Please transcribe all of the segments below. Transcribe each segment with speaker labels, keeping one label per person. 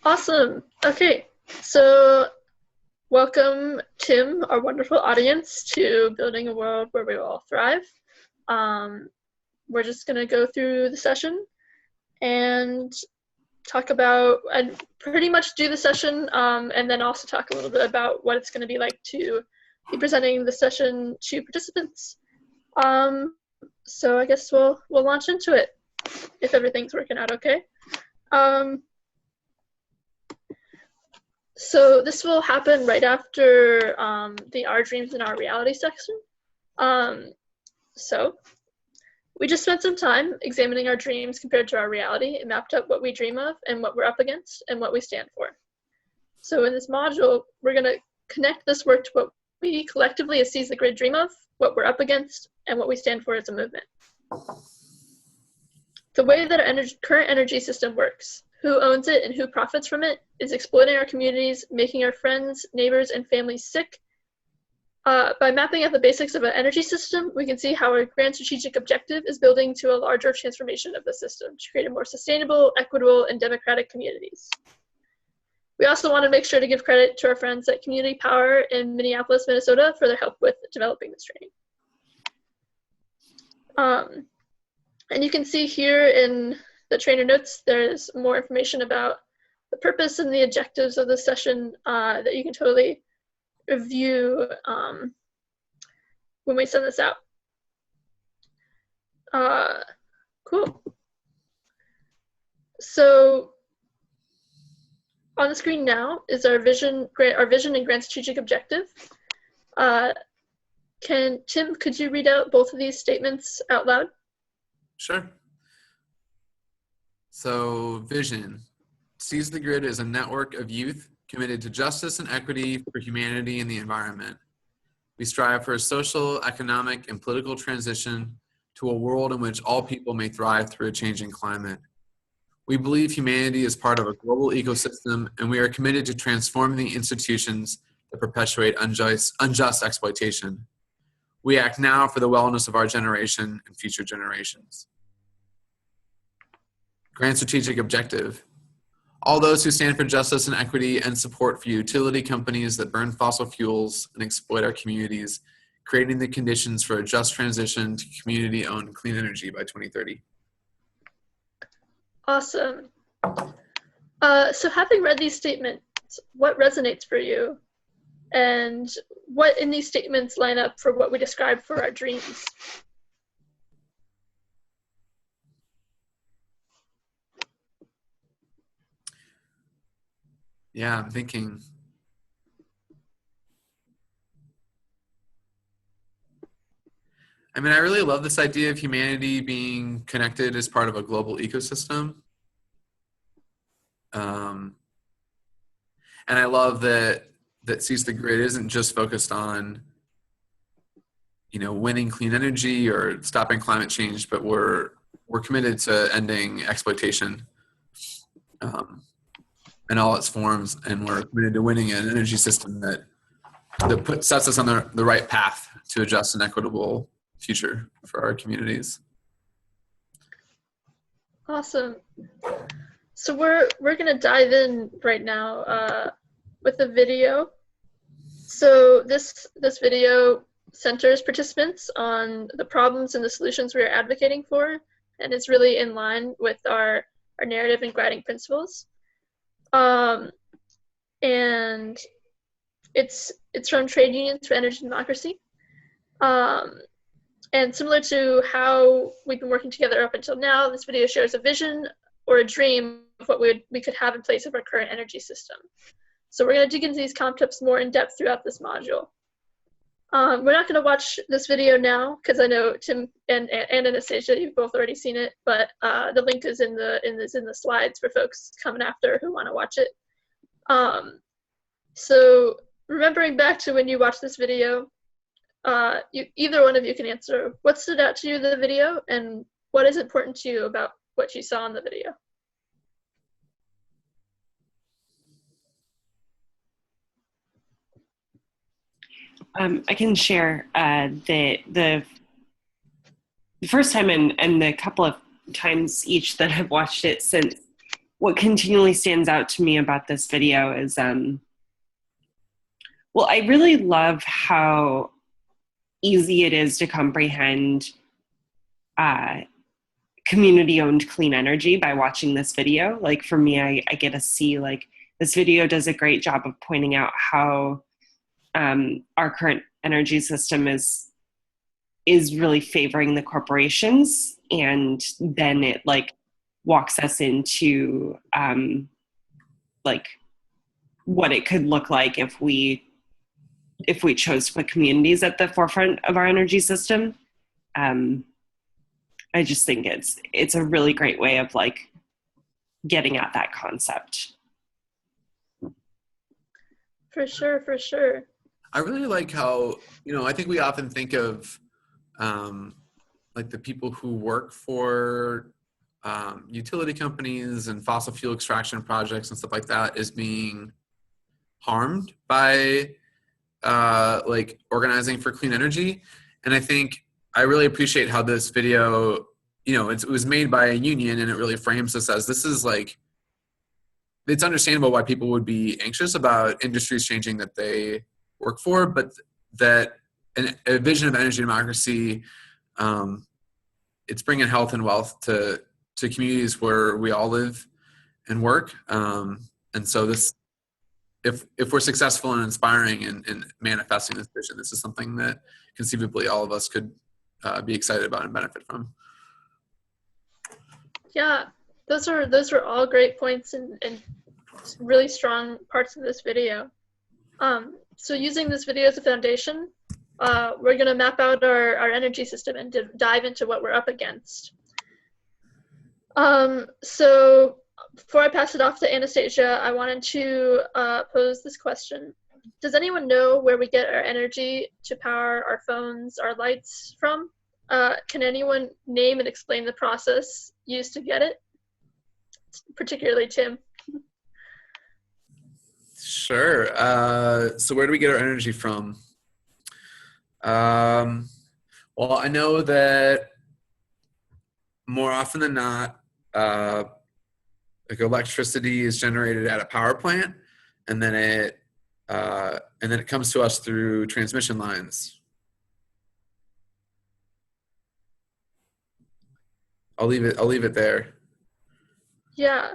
Speaker 1: Awesome. Okay, so welcome, Tim, our wonderful audience, to Building a World Where We All Thrive. We're just going to go through the session and talk about, and pretty much do the session, and then also talk a little bit about what it's going to be like to be presenting the session to participants. So I guess we'll launch into it if everything's working out okay. So this will happen right after the Our Dreams and Our Reality section. So we just spent some time examining our dreams compared to our reality and mapped out what we dream of and what we're up against and what we stand for. So in this module, we're going to connect this work to what we collectively as Seize the Grid dream of, what we're up against, and what we stand for as a movement. The way that our current energy system works, who owns it and who profits from it, is exploiting our communities, making our friends, neighbors, and families sick. By mapping out the basics of an energy system, we can see how our grand strategic objective is building to a larger transformation of the system to create a more sustainable, equitable, and democratic communities. We also want to make sure to give credit to our friends at Community Power in Minneapolis, Minnesota for their help with developing this training. And you can see here in the trainer notes, there's more information about the purpose and the objectives of the session that you can totally review when we send this out. Cool. So on the screen now is our vision and grand strategic objective. Tim, could you read out both of these statements out loud?
Speaker 2: Sure. So, vision. Seize the Grid is a network of youth committed to justice and equity for humanity and the environment. We strive for a social, economic, and political transition to a world in which all people may thrive through a changing climate. We believe humanity is part of a global ecosystem, and we are committed to transforming the institutions that perpetuate unjust exploitation. We act now for the wellness of our generation and future generations. Grand strategic objective. All those who stand for justice and equity and support for utility companies that burn fossil fuels and exploit our communities, creating the conditions for a just transition to community-owned clean energy by 2030.
Speaker 1: Awesome. So having read these statements, what resonates for you? And what in these statements line up for what we describe for our dreams?
Speaker 2: Yeah, I'm thinking. I mean, I really love this idea of humanity being connected as part of a global ecosystem. And I love that Seize the Grid isn't just focused on, winning clean energy or stopping climate change, but we're committed to ending exploitation in all its forms, and we're committed to winning an energy system that sets us on the right path to a just and equitable future for our communities.
Speaker 1: Awesome. So we're going to dive in right now with a video. So this video centers participants on the problems and the solutions we are advocating for, and it's really in line with our narrative and guiding principles. And it's from Trade Unions for Energy Democracy. And similar to how we've been working together up until now, this video shares a vision or a dream of what we could have in place of our current energy system. So we're going to dig into these concepts more in depth throughout this module. We're not going to watch this video now because I know Tim and Anastasia, you've both already seen it, but the link is in the slides for folks coming after who want to watch it. So remembering back to when you watched this video, either one of you can answer what stood out to you in the video and what is important to you about what you saw in the video.
Speaker 3: I can share the first time and the couple of times each that I've watched it since. what continually stands out to me about this video is, well, I really love how easy it is to comprehend community-owned clean energy by watching this video. Like for me, I get to see, like, this video does a great job of pointing out how our current energy system is really favoring the corporations, and then it like walks us into like what it could look like if we chose to put communities at the forefront of our energy system. I just think it's a really great way of like getting at that concept.
Speaker 1: For sure, for sure.
Speaker 2: I really like how, I think we often think of like the people who work for utility companies and fossil fuel extraction projects and stuff like that as being harmed by like organizing for clean energy. And I think I really appreciate how this video, it was made by a union, and it really frames this as, this is like, it's understandable why people would be anxious about industries changing that they work for, but that a vision of energy democracy, it's bringing health and wealth to communities where we all live and work. And so this, if we're successful in inspiring and manifesting this vision, this is something that conceivably all of us could be excited about and benefit from.
Speaker 1: Yeah, those are all great points and really strong parts of this video. So using this video as a foundation, we're going to map out our energy system and dive into what we're up against. So before I pass it off to Anastasia, I wanted to pose this question. Does anyone know where we get our energy to power our phones, our lights from? Can anyone name and explain the process used to get it? Particularly Tim.
Speaker 2: Sure. So where do we get our energy from? Well, I know that more often than not, like electricity is generated at a power plant, and then it comes to us through transmission lines. I'll leave it there.
Speaker 1: Yeah,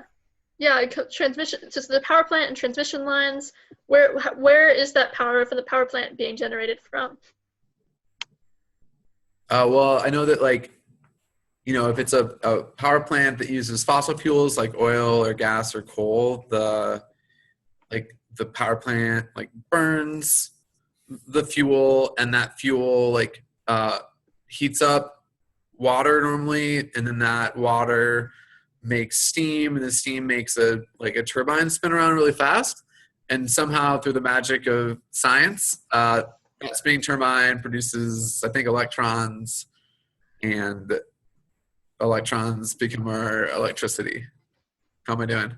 Speaker 1: transmission. So the power plant and transmission lines. Where is that power for the power plant being generated from?
Speaker 2: Well, I know that, like, if it's a power plant that uses fossil fuels like oil or gas or coal, the power plant like burns the fuel, and that fuel like heats up water normally, and then that water makes steam, and the steam makes a turbine spin around really fast, and somehow through the magic of science, that spinning turbine produces, I think, electrons, and electrons become our electricity. How am I doing?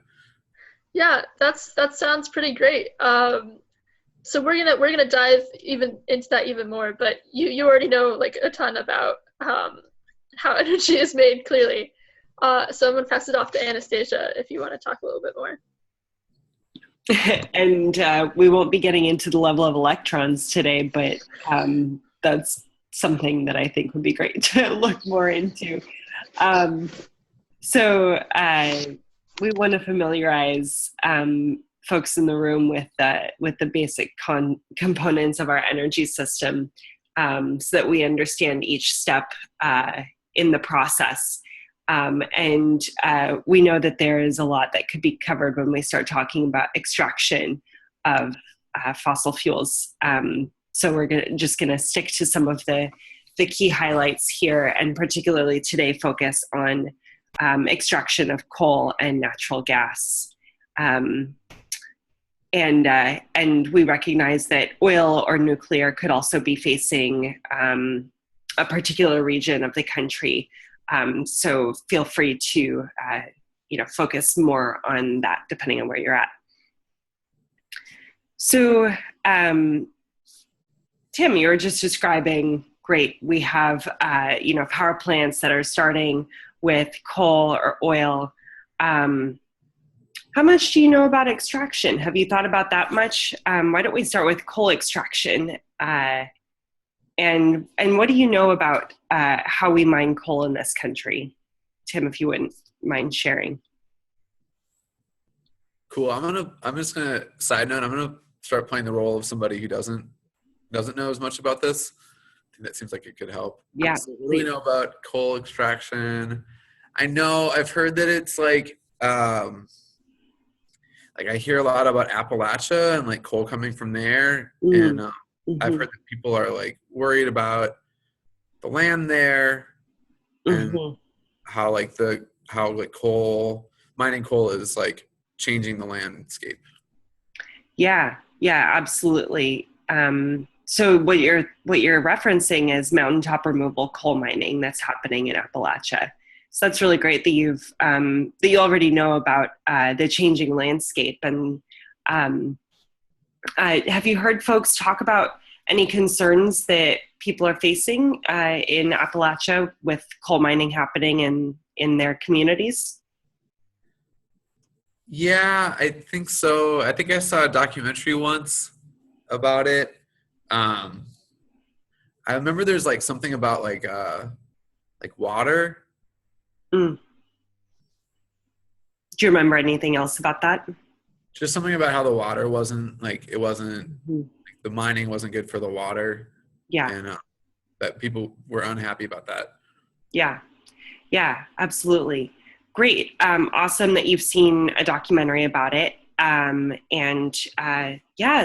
Speaker 1: Yeah, that sounds pretty great. So we're gonna dive even into that even more, but you already know like a ton about how energy is made, clearly. So I'm gonna pass it off to Anastasia if you want to talk a little bit more.
Speaker 3: And we won't be getting into the level of electrons today, but that's something that I think would be great to look more into. So we want to familiarize folks in the room with the basic components of our energy system, so that we understand each step in the process. And we know that there is a lot that could be covered when we start talking about extraction of fossil fuels. So we're just going to stick to some of the key highlights here, and particularly today focus on extraction of coal and natural gas. And we recognize that oil or nuclear could also be facing a particular region of the country. So feel free to focus more on that depending on where you're at. So Tim, you were just describing, great, we have power plants that are starting with coal or oil, How much do you know about extraction? Have you thought about that much? Why don't we start with coal extraction? And what do you know about how we mine coal in this country? Tim, if you wouldn't mind sharing.
Speaker 2: Cool. I'm just gonna side note. I'm gonna start playing the role of somebody who doesn't know as much about this. I think that seems like it could help.
Speaker 3: Yeah.
Speaker 2: So what do we know about coal extraction? I've heard that it's like I hear a lot about Appalachia and like coal coming from there, and I've heard that people are like worried about the land there and how mining coal is like changing the landscape.
Speaker 3: Yeah, absolutely. So what you're referencing is mountaintop removal coal mining that's happening in Appalachia. So that's really great that you already know about the changing landscape. And have you heard folks talk about any concerns that people are facing in Appalachia with coal mining happening in their communities?
Speaker 2: Yeah, I think so. I think I saw a documentary once about it. I remember there's like something about like water.
Speaker 3: Do you remember anything else about that?
Speaker 2: Just something about how the water wasn't like the mining wasn't good for the water.
Speaker 3: Yeah.
Speaker 2: And that people were unhappy about that.
Speaker 3: Yeah, absolutely. Great. Awesome that you've seen a documentary about it.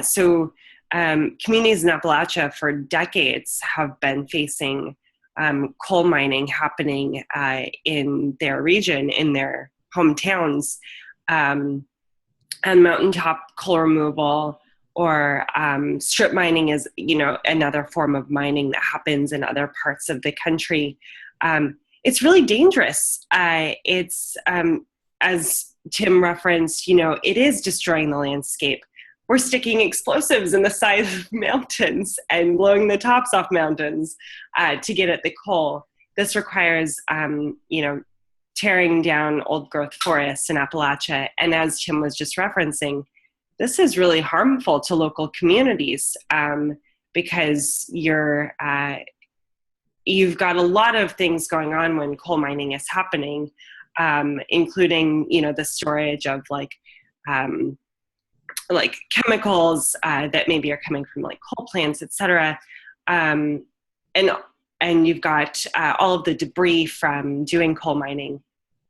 Speaker 3: So communities in Appalachia for decades have been facing coal mining happening in their region, in their hometowns, and mountaintop coal removal or strip mining is, another form of mining that happens in other parts of the country. It's really dangerous. It's, as Tim referenced, it is destroying the landscape. We're sticking explosives in the sides of mountains and blowing the tops off mountains to get at the coal. This requires, tearing down old growth forests in Appalachia. And as Tim was just referencing, this is really harmful to local communities because you've got a lot of things going on when coal mining is happening, including, the storage of like chemicals that maybe are coming from like coal plants, et cetera. And you've got all of the debris from doing coal mining.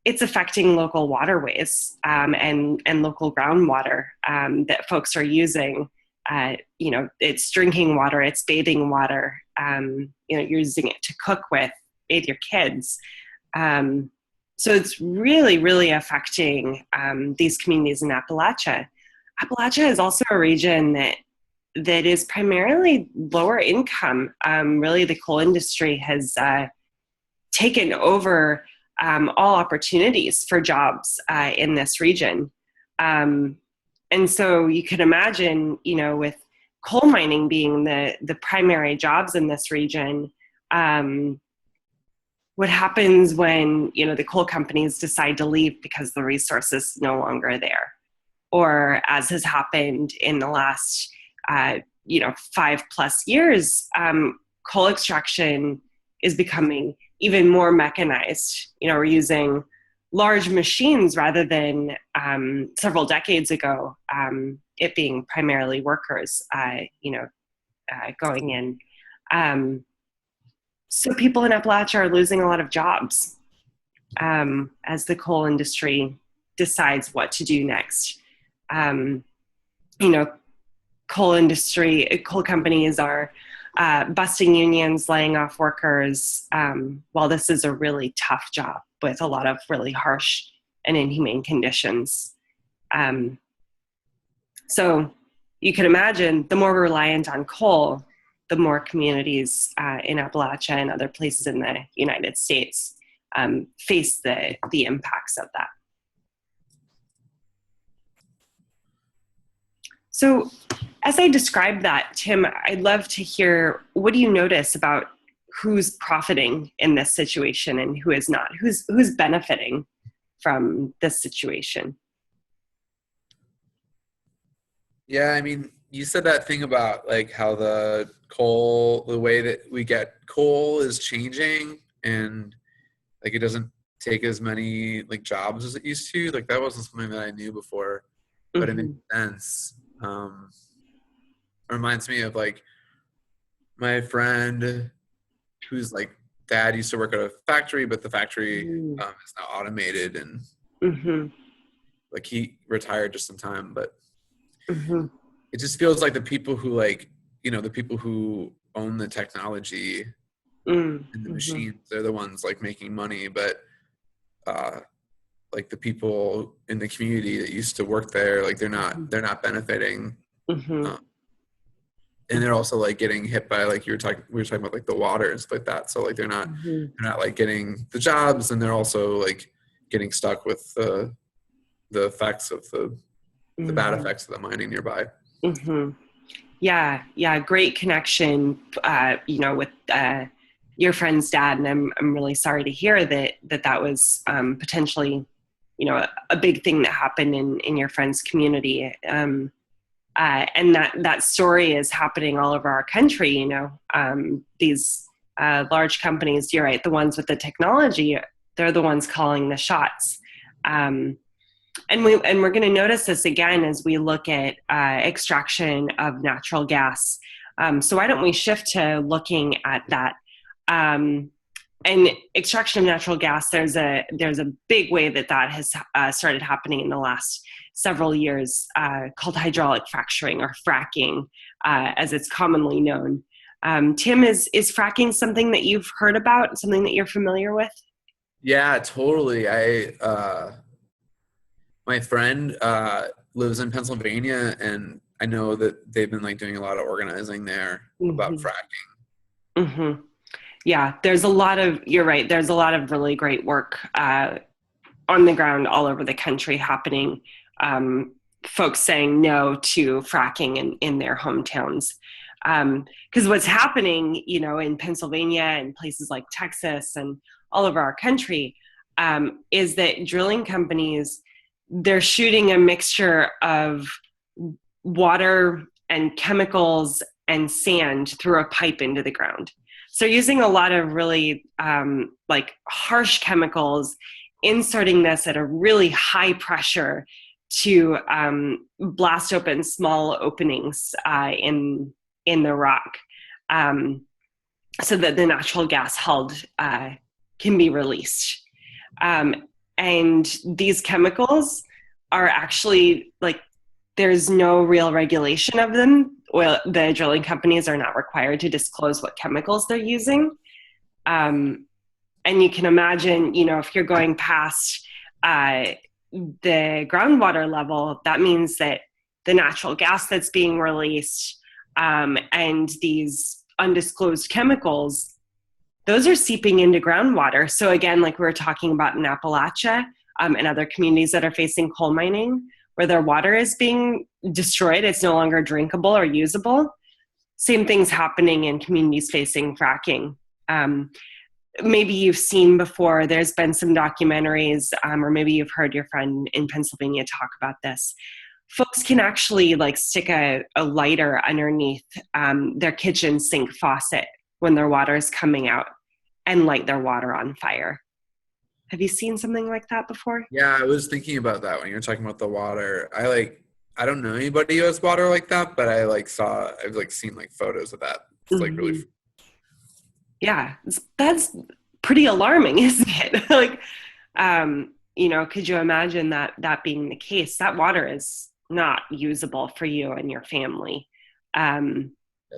Speaker 3: It's affecting local waterways and local groundwater that folks are using. It's drinking water, it's bathing water. You're using it to cook with your kids. So it's really, really affecting these communities in Appalachia. Appalachia is also a region that is primarily lower income. Really, the coal industry has taken over all opportunities for jobs in this region. And so you can imagine, with coal mining being the primary jobs in this region, what happens when, the coal companies decide to leave because the resource is no longer there. Or as has happened in the last, 5+ years, coal extraction is becoming even more mechanized. We're using large machines rather than several decades ago, it being primarily workers, going in. So people in Appalachia are losing a lot of jobs as the coal industry decides what to do next. Coal companies are busting unions, laying off workers, while this is a really tough job with a lot of really harsh and inhumane conditions. So you can imagine the more reliant on coal, the more communities in Appalachia and other places in the United States face the impacts of that. So as I described that, Tim, I'd love to hear, what do you notice about who's profiting in this situation and who is not? Who's benefiting from this situation?
Speaker 2: Yeah, I mean, you said that thing about like how the way that we get coal is changing, and like it doesn't take as many like jobs as it used to. Like that wasn't something that I knew before, but it makes sense. It reminds me of like my friend whose like dad used to work at a factory, but the factory is now automated, and like he retired just in time. But it just feels like the people who like, the people who own the technology and the machines, they're the ones like making money, but like the people in the community that used to work there, like they're not benefiting. And they're also like getting hit by like we were talking about like the water and stuff like that. So like they're not like getting the jobs, and they're also like getting stuck with the effects of the bad effects of the mining nearby.
Speaker 3: Yeah, great connection, with your friend's dad, and I'm really sorry to hear that was potentially, a big thing that happened in your friend's community. And that story is happening all over our country. These large companies, you're right, the ones with the technology, they're the ones calling the shots. And we're going to notice this again as we look at extraction of natural gas. So why don't we shift to looking at that? And extraction of natural gas, there's a big way that has started happening in the last several years, called hydraulic fracturing, or fracking, as it's commonly known. Tim, is fracking something that you've heard about, something that you're familiar with?
Speaker 2: Yeah, totally. My friend lives in Pennsylvania, and I know that they've been like doing a lot of organizing there about fracking.
Speaker 3: Yeah, you're right, there's a lot of really great work on the ground all over the country happening. Folks saying no to fracking in their hometowns. Because what's happening, in Pennsylvania and places like Texas and all over our country, is that drilling companies, they're shooting a mixture of water and chemicals and sand through a pipe into the ground. So using a lot of really like harsh chemicals, inserting this at a really high pressure to blast open small openings in the rock, so that the natural gas held can be released. And these chemicals are actually like, there's no real regulation of them. Well, the drilling companies are not required to disclose what chemicals they're using. And you can imagine, if you're going past the groundwater level, that means that the natural gas that's being released and these undisclosed chemicals, those are seeping into groundwater. So again, like we were talking about in Appalachia and other communities that are facing coal mining, where their water is being destroyed, it's no longer drinkable or usable. Same thing's happening in communities facing fracking. Maybe you've seen before, there's been some documentaries, or maybe you've heard your friend in Pennsylvania talk about this. Folks can actually like stick a lighter underneath their kitchen sink faucet when their water is coming out and light their water on fire. Have you seen something like that before?
Speaker 2: Yeah, I was thinking about that when you were talking about the water. I don't know anybody who has water like that, but I've seen like photos of that. It's like really.
Speaker 3: Yeah, that's pretty alarming, isn't it? Like, could you imagine that being the case? That water is not usable for you and your family.
Speaker 2: Yeah,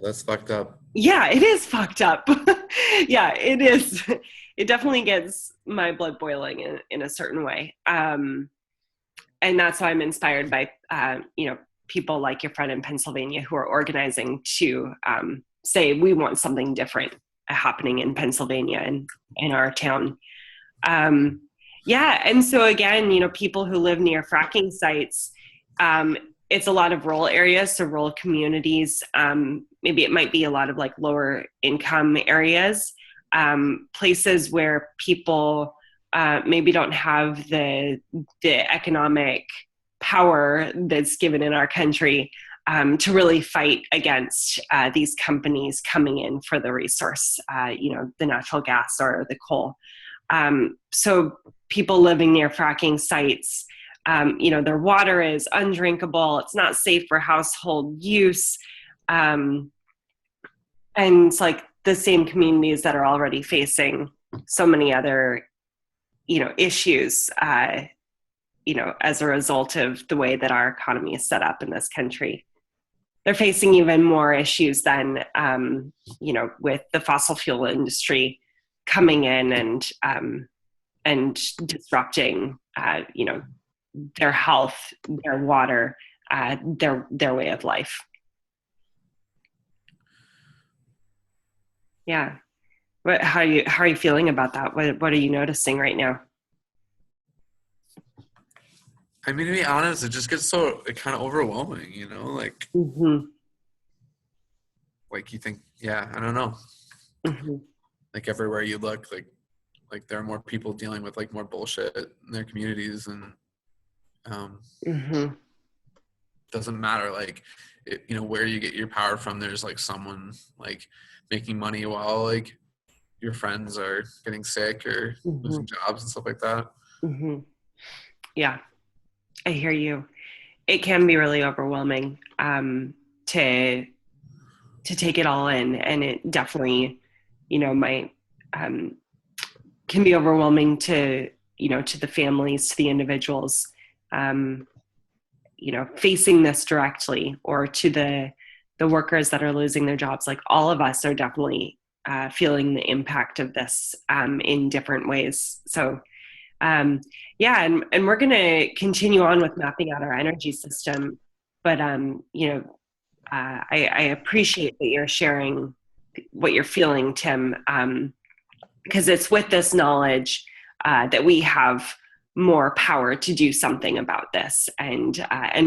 Speaker 2: that's fucked up.
Speaker 3: Yeah, it is fucked up. Yeah, it is. It definitely gets my blood boiling in a certain way. And that's why I'm inspired by, people like your friend in Pennsylvania who are organizing to say, we want something different happening in Pennsylvania and in our town. And so again, people who live near fracking sites, it's a lot of rural areas, so rural communities. Maybe it might be a lot of like lower income areas, places where people maybe don't have the economic power that's given in our country to really fight against these companies coming in for the resource, the natural gas or the coal. So people living near fracking sites, their water is undrinkable. It's not safe for household use. And it's like the same communities that are already facing so many other, issues, as a result of the way that our economy is set up in this country. They're facing even more issues than, with the fossil fuel industry coming in and disrupting, their health, their water, their way of life. Yeah. How are you feeling about that? What are you noticing right now?
Speaker 2: I mean, to be honest, it just gets kind of overwhelming, like,
Speaker 3: Mm-hmm.
Speaker 2: like you think, I don't know.
Speaker 3: Mm-hmm.
Speaker 2: Like everywhere you look, like there are more people dealing with like more bullshit in their communities, and
Speaker 3: Mm-hmm.
Speaker 2: doesn't matter like where you get your power from. There's like someone like making money while like your friends are getting sick or
Speaker 3: Mm-hmm.
Speaker 2: losing jobs and stuff like that.
Speaker 3: Mm-hmm. Yeah, I hear you. It can be really overwhelming to take it all in, and it definitely, might can be overwhelming to to the families, to the individuals, facing this directly, or to the workers that are losing their jobs. Like all of us are definitely feeling the impact of this in different ways. So and we're going to continue on with mapping out our energy system, but I appreciate that you're sharing what you're feeling, Tim, because it's with this knowledge that we have more power to do something about this, and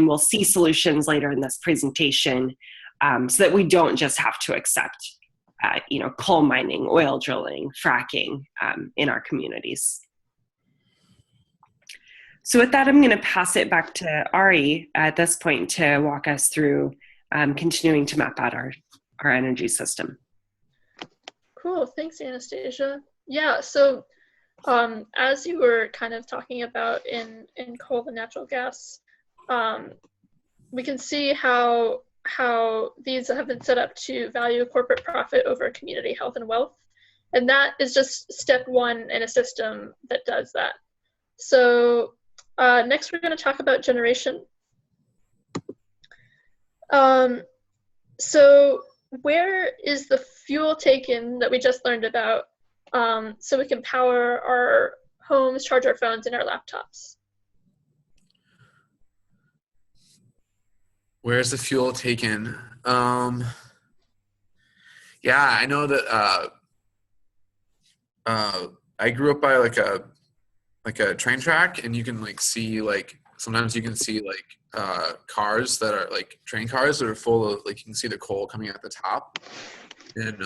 Speaker 3: we'll see solutions later in this presentation, so that we don't just have to accept coal mining, oil drilling, fracking in our communities. So with that, I'm going to pass it back to Ari at this point to walk us through continuing to map out our energy system.
Speaker 1: Cool, thanks, Anastasia. Yeah, so as you were kind of talking about in coal and natural gas, we can see how these have been set up to value corporate profit over community health and wealth. And that is just step one in a system that does that. So next we're going to talk about generation. So where is the fuel taken that we just learned about, so we can power our homes, charge our phones, and our laptops?
Speaker 2: Where's the fuel taken? I know that I grew up by like a train track, and you can like see like sometimes you can see like cars that are like train cars that are full of like you can see the coal coming out the top, and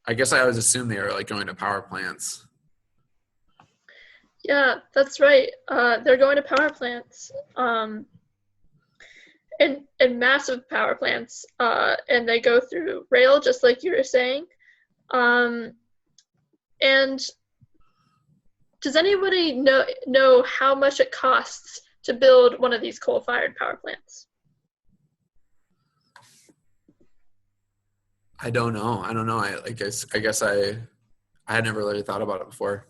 Speaker 2: I guess I always assumed they were like going to power plants.
Speaker 1: Yeah, that's right. They're going to power plants, and massive power plants, and they go through rail, just like you were saying. And does anybody know how much it costs to build one of these coal-fired power plants?
Speaker 2: I don't know. I guess I had never really thought about it before.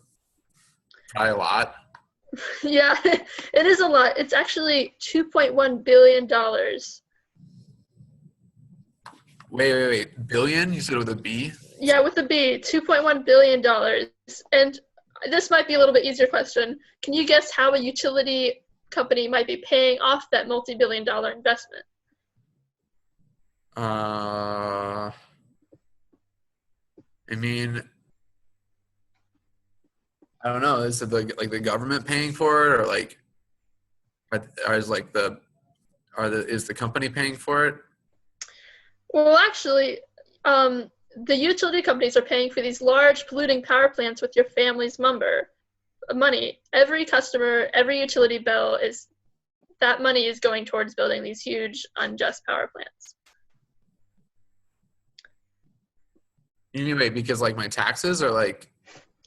Speaker 2: Probably a lot.
Speaker 1: Yeah, it is a lot. It's actually $2.1 billion.
Speaker 2: Wait. Billion? You said with a B?
Speaker 1: Yeah, with a B, $2.1 billion. And this might be a little bit easier question. Can you guess how a utility company might be paying off that multi-billion-dollar investment?
Speaker 2: I mean, I don't know. Is it like the government paying for it, or like, is the company paying for it?
Speaker 1: Well, actually, the utility companies are paying for these large polluting power plants with your family's money. Every customer, every utility bill is that money is going towards building these huge unjust power plants.
Speaker 2: Anyway, because like my taxes or like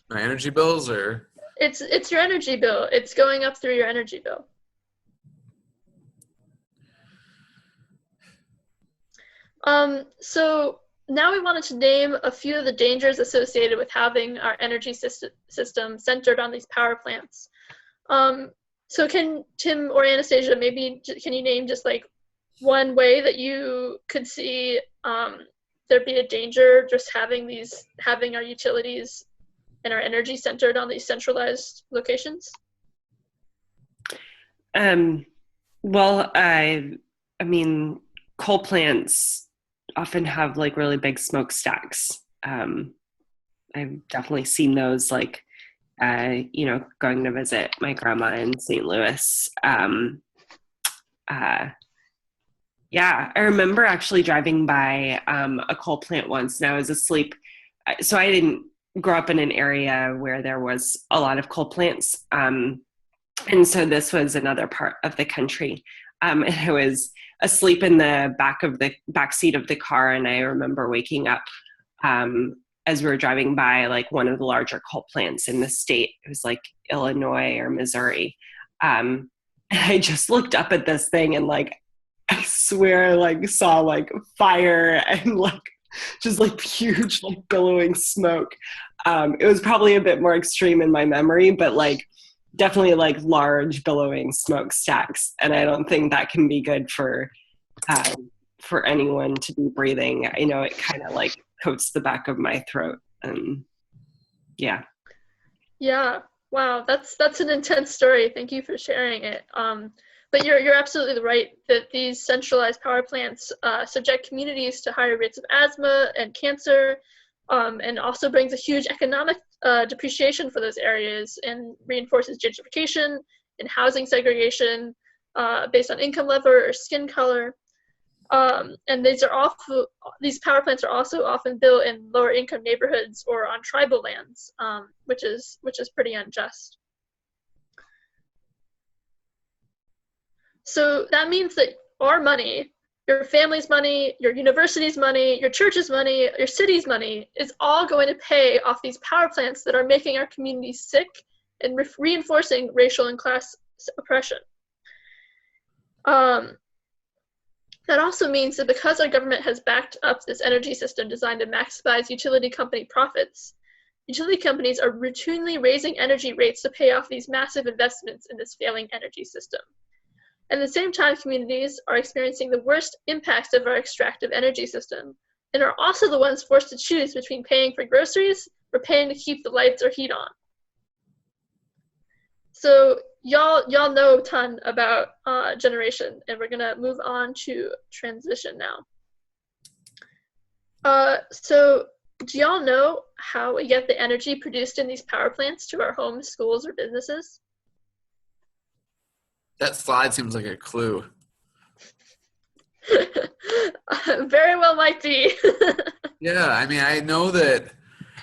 Speaker 2: my energy bills or?
Speaker 1: It's your energy bill. It's going up through your energy bill. So now we wanted to name a few of the dangers associated with having our energy system centered on these power plants. So can Tim or Anastasia, maybe can you name just like one way that you could see there'd be a danger just having our utilities and our energy centered on these centralized locations?
Speaker 3: Well, I mean, coal plants often have like really big smokestacks. I've definitely seen those, like, going to visit my grandma in St. Louis. Yeah, I remember actually driving by a coal plant once, and I was asleep. So I didn't grow up in an area where there was a lot of coal plants. And so this was another part of the country. And I was asleep in the back seat of the car, and I remember waking up as we were driving by like one of the larger coal plants in the state. It was like Illinois or Missouri. And I just looked up at this thing, and like I swear, like saw like fire and like just like huge like billowing smoke. It was probably a bit more extreme in my memory, but like definitely like large billowing smokestacks, and I don't think that can be good for anyone to be breathing. I know it kind of like coats the back of my throat, and yeah.
Speaker 1: Wow, that's an intense story. Thank you for sharing it. But you're absolutely right that these centralized power plants subject communities to higher rates of asthma and cancer, and also brings a huge economic depreciation for those areas, and reinforces gentrification and housing segregation based on income level or skin color. And these power plants are also often built in lower income neighborhoods or on tribal lands, which is pretty unjust. So that means that our money, your family's money, your university's money, your church's money, your city's money is all going to pay off these power plants that are making our communities sick and reinforcing racial and class oppression. That also means that because our government has backed up this energy system designed to maximize utility company profits, utility companies are routinely raising energy rates to pay off these massive investments in this failing energy system. At the same time, communities are experiencing the worst impacts of our extractive energy system, and are also the ones forced to choose between paying for groceries or paying to keep the lights or heat on. So y'all know a ton about generation, and we're gonna move on to transition now. So do y'all know how we get the energy produced in these power plants to our homes, schools, or businesses?
Speaker 2: That slide seems like a clue.
Speaker 1: Very well might be.
Speaker 2: Yeah, I mean, I know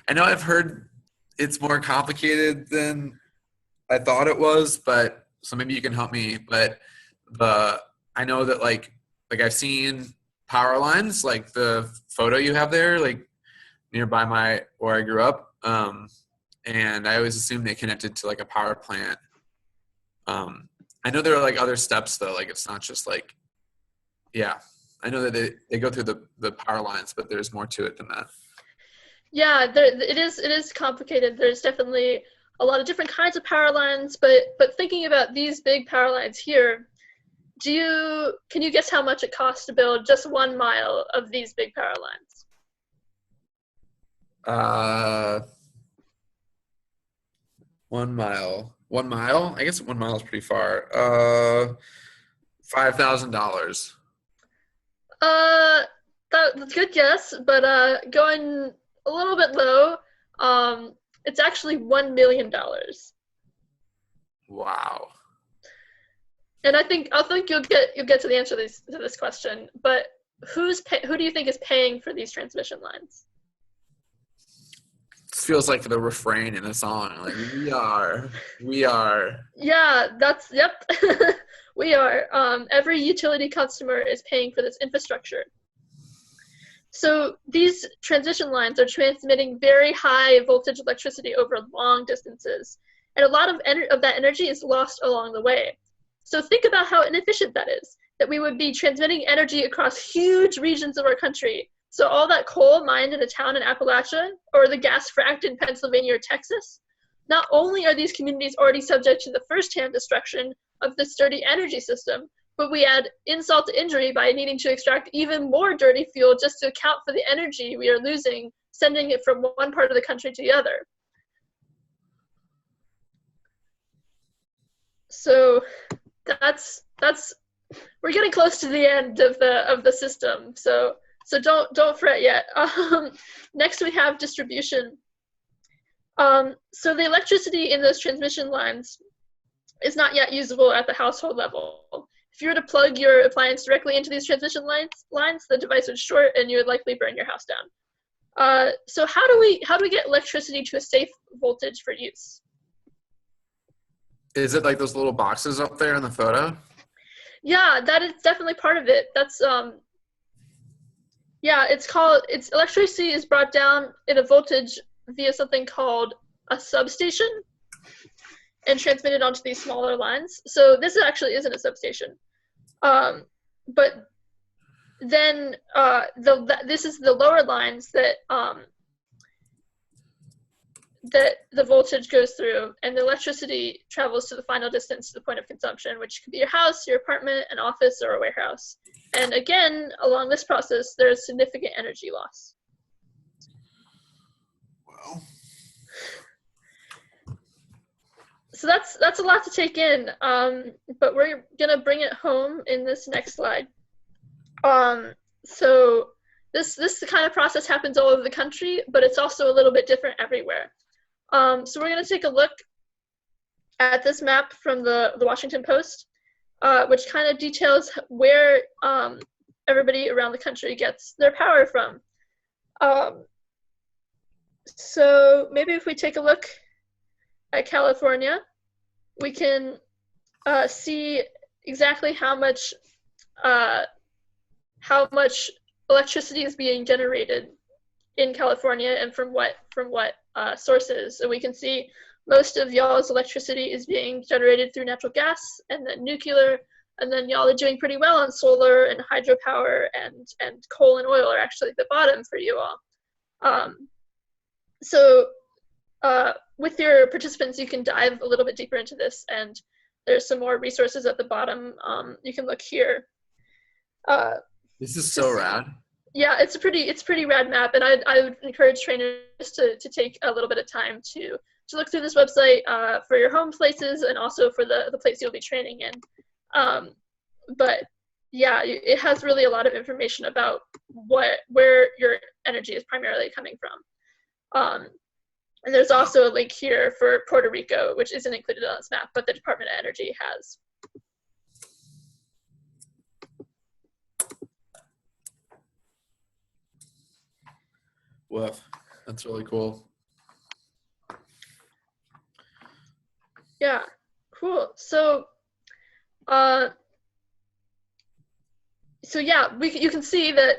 Speaker 2: I've heard it's more complicated than I thought it was, but so maybe you can help me. But I know that like I've seen power lines, like the photo you have there, like nearby where I grew up. And I always assumed they connected to like a power plant. I know there are like other steps though, like it's not just like, yeah, I know that they go through the power lines, but there's more to it than that.
Speaker 1: Yeah, it is complicated. There's definitely a lot of different kinds of power lines, but thinking about these big power lines here, can you guess how much it costs to build just 1 mile of these big power lines?
Speaker 2: 1 mile. 1 mile? I guess 1 mile is pretty far. $5,000.
Speaker 1: That's a good guess, but going a little bit low, it's actually $1 million.
Speaker 2: Wow.
Speaker 1: And I think you'll get to the answer to this question. But who do you think is paying for these transmission lines?
Speaker 2: This feels like the refrain in a song. Like we are.
Speaker 1: Yeah, yep. We are. Every utility customer is paying for this infrastructure. So these transmission lines are transmitting very high voltage electricity over long distances, and a lot of that energy is lost along the way. So think about how inefficient that is, that we would be transmitting energy across huge regions of our country. So all that coal mined in a town in Appalachia, or the gas fracked in Pennsylvania or Texas, not only are these communities already subject to the first-hand destruction of the dirty energy system, but we add insult to injury by needing to extract even more dirty fuel just to account for the energy we are losing, sending it from one part of the country to the other. So that's we're getting close to the end of the system. So don't fret yet. Next we have distribution. So the electricity in those transmission lines is not yet usable at the household level. If you were to plug your appliance directly into these transmission lines, the device would short and you would likely burn your house down. So how do we get electricity to a safe voltage for use?
Speaker 2: Is it like those little boxes up there in the photo?
Speaker 1: Yeah, that is definitely part of it. That's yeah, it's electricity is brought down in a voltage via something called a substation and transmitted onto these smaller lines. So this actually isn't a substation. But then this is the lower lines that that the voltage goes through, and the electricity travels to the final distance to the point of consumption, which could be your house, your apartment, an office, or a warehouse. And again, along this process, there's significant energy loss.
Speaker 2: Wow.
Speaker 1: So that's a lot to take in, but we're gonna bring it home in this next slide. So this kind of process happens all over the country, but it's also a little bit different everywhere. So we're gonna take a look at this map from the Washington Post, which kind of details where everybody around the country gets their power from. So maybe if we take a look at California, we can see exactly how much electricity is being generated in California and from what sources. And we can see most of y'all's electricity is being generated through natural gas and then nuclear, and then y'all are doing pretty well on solar and hydropower, and coal and oil are actually at the bottom for you all. So with your participants, you can dive a little bit deeper into this, and there's some more resources at the bottom. You can look here.
Speaker 2: This is so rad.
Speaker 1: Yeah, it's a pretty rad map, and I would encourage trainers to take a little bit of time to look through this website for your home places and also for the place you'll be training in. But yeah, it has really a lot of information about where your energy is primarily coming from. And there's also a link here for Puerto Rico, which isn't included on this map, but the Department of Energy has.
Speaker 2: Woof, that's really cool.
Speaker 1: Yeah, cool. So yeah, you can see that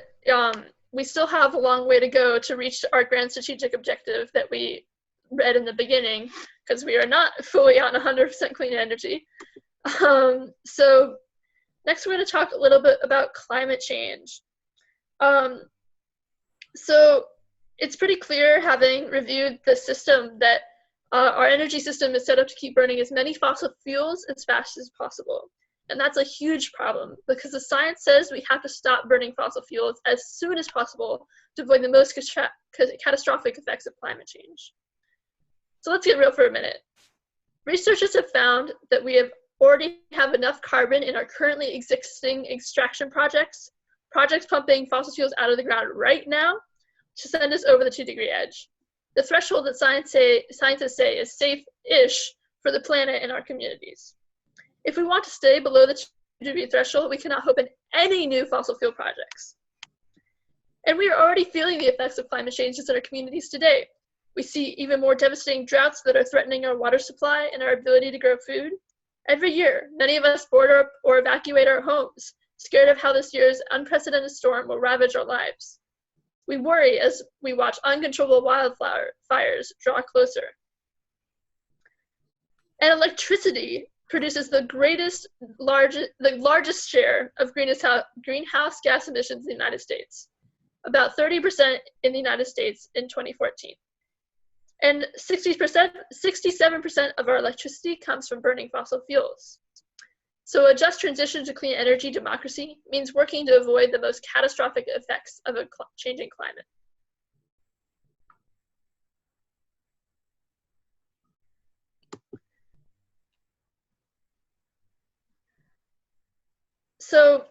Speaker 1: we still have a long way to go to reach our grand strategic objective that we read in the beginning, because we are not fully on 100% clean energy. So next we're going to talk a little bit about climate change. So it's pretty clear, having reviewed the system, that our energy system is set up to keep burning as many fossil fuels as fast as possible. And that's a huge problem, because the science says we have to stop burning fossil fuels as soon as possible to avoid the most catastrophic effects of climate change. So let's get real for a minute. Researchers have found that we already have enough carbon in our currently existing extraction projects pumping fossil fuels out of the ground right now, to send us over the 2-degree edge. The threshold that scientists say is safe-ish for the planet and our communities. If we want to stay below the 2-degree threshold, we cannot hope in any new fossil fuel projects. And we are already feeling the effects of climate change in our communities today. We see even more devastating droughts that are threatening our water supply and our ability to grow food. Every year, many of us board or evacuate our homes, scared of how this year's unprecedented storm will ravage our lives. We worry as we watch uncontrollable wildfires draw closer. And electricity produces the largest share of greenhouse gas emissions in the United States, about 30% in the United States in 2014. And 67% of our electricity comes from burning fossil fuels. So a just transition to clean energy democracy means working to avoid the most catastrophic effects of a changing climate. So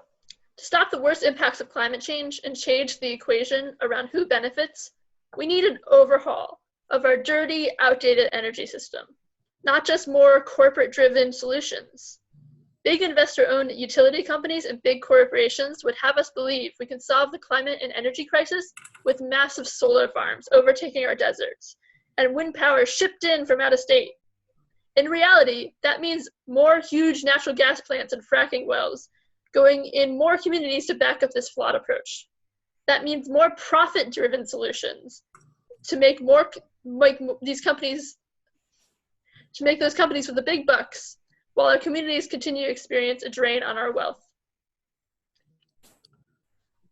Speaker 1: to stop the worst impacts of climate change and change the equation around who benefits, we need an overhaul of our dirty, outdated energy system, not just more corporate-driven solutions. Big investor-owned utility companies and big corporations would have us believe we can solve the climate and energy crisis with massive solar farms overtaking our deserts and wind power shipped in from out of state. In reality, that means more huge natural gas plants and fracking wells going in more communities to back up this flawed approach. That means more profit-driven solutions to make those companies with the big bucks, while our communities continue to experience a drain on our wealth.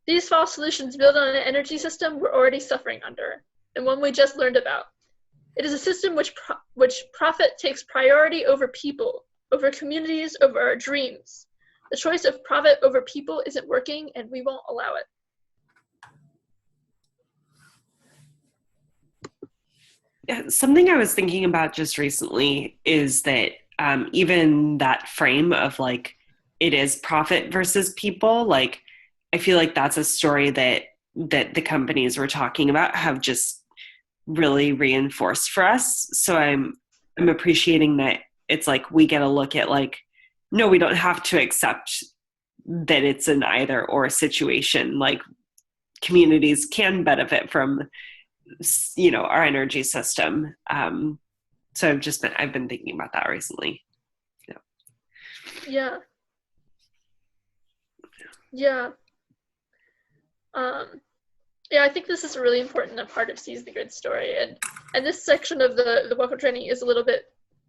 Speaker 1: These false solutions build on an energy system we're already suffering under, and one we just learned about. It is a system which profit takes priority over people, over communities, over our dreams. The choice of profit over people isn't working, and we won't allow it.
Speaker 3: Yeah, something I was thinking about just recently is that even that frame of like, it is profit versus people, like, I feel like that's a story that the companies we're talking about have just really reinforced for us. So I'm appreciating that it's like we get a look at like, no, we don't have to accept that it's an either or situation. Like communities can benefit from, you know, our energy system. So I've been thinking about that recently.
Speaker 1: Yeah. I think this is a really important part of Seize the Grid story, and this section of the welcome training is a little bit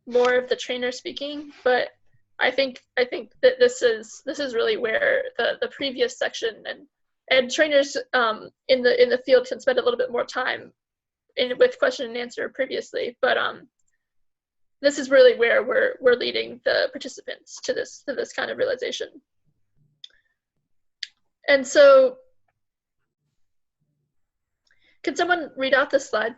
Speaker 1: more of the trainer speaking, but I think that this is really where the previous section and trainers in the field can spend a little bit more time with question and answer previously, but this is really where we're leading the participants to this kind of realization. And so, can someone read out this slide?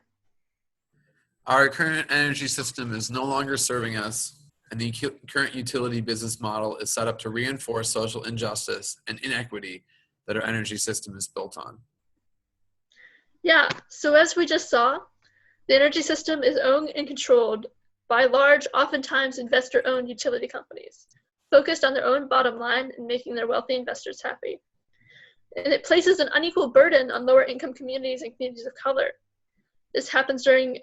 Speaker 2: Our current energy system is no longer serving us, and the current utility business model is set up to reinforce social injustice and inequity that our energy system is built on.
Speaker 1: Yeah, so as we just saw, the energy system is owned and controlled by large, oftentimes investor-owned utility companies, focused on their own bottom line and making their wealthy investors happy. And it places an unequal burden on lower income communities and communities of color. This happens during